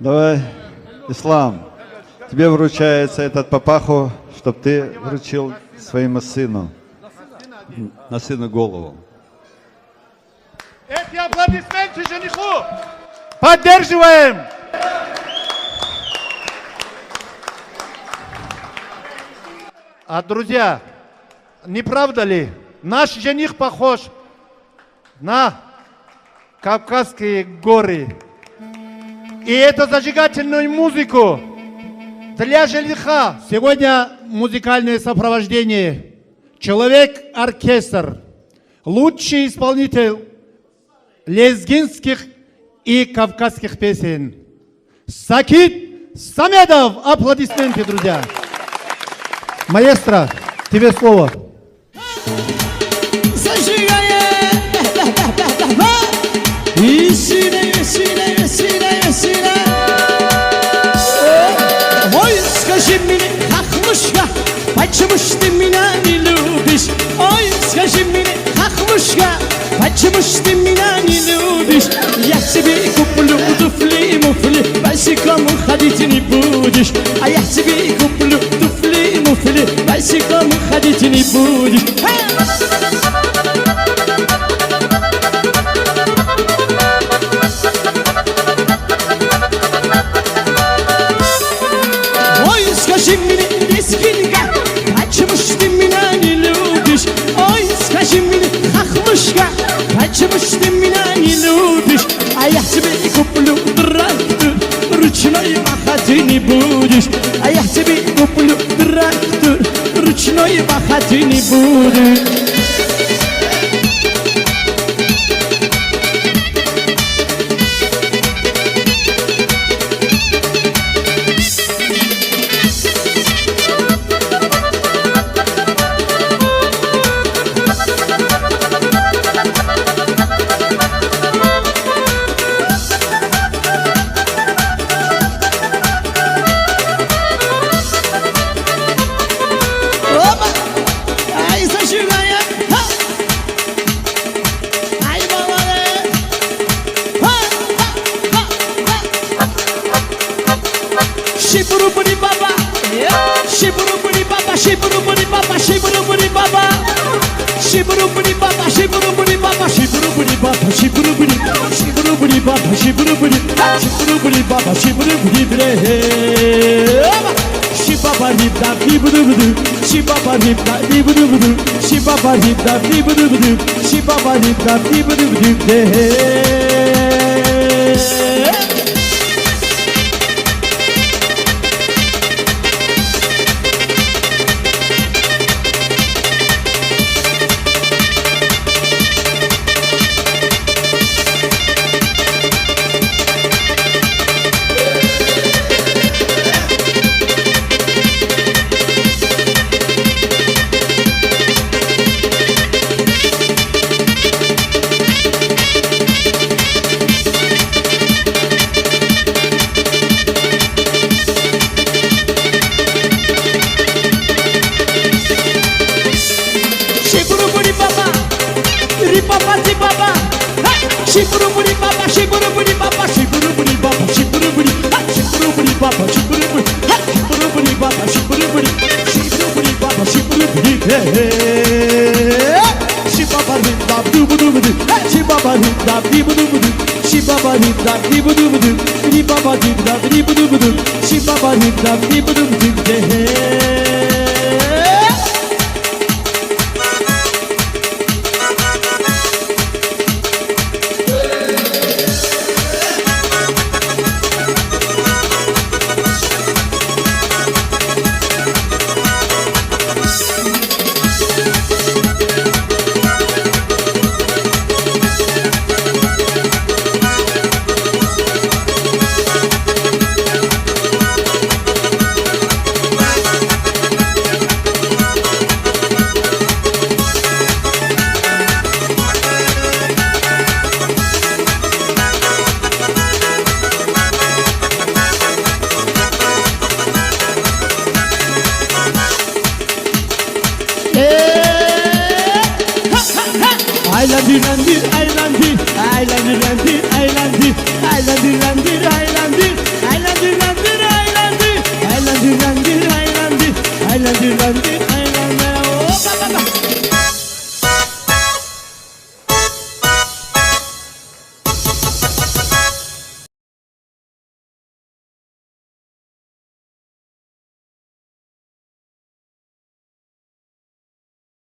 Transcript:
Давай, Ислам, тебе вручается этот папаху, чтобы ты вручил своему сыну, на сына голову. Эти аплодисменты жениху! Поддерживаем! А, друзья, не правда ли, наш жених похож на Кавказские горы. И эту зажигательную музыку для жениха. Сегодня музыкальное сопровождение. Человек-оркестр. Лучший исполнитель лезгинских и кавказских песен. Сакит Самедов. Аплодисменты, друзья. Маэстро, тебе слово. Ой, скажи мне, хохлушка, почему ж ты меня не любишь? Ой, скажи мне, хохлушка, почему ж ты меня не любишь? Я тебе куплю туфли-муфли, босиком ходить не будешь. А я тебе куплю туфли-муфли, босиком ходить не будешь. Скажи мне, лезгинка, почему ж ты меня не любишь? Ой, скажи мне, хохлушка, почему ж ты меня не любишь? А я тебе куплю трактор, ручной махать не будешь. А я тебе куплю трактор, ручной махать не будешь. Shiburu-buri baba, shiburu-buri baba, shiburu-buri baba, shiburu-buri baba, shiburu-buri baba, shiburu-buri baba, shiburu-buri baba, shiburu-buri, shiburu-buri baba, shiburu-buri, shiburu-buri baba, shiburu-buri bre. Shibaba-ribda, biburu-budu, shibaba-ribda, biburu-budu, shibaba-ribda, biburu-budu, shibaba-ribda, biburu-budu bre. Shiburu-buri baba, shiburu-buri baba, shiburu-buri baba, shiburu-buri, shiburu-buri baba, shiburu-buri, shiburu-buri baba, shiburu-buri, shiburu-buri baba, shiburu-buri. Shibaba-ribda, biburu-budu, shibaba-ribda, biburu-budu, shibaba-ribda, biburu-budu, shibaba-ribda, biburu-budu, shibaba-ribda, biburu-budu. bendi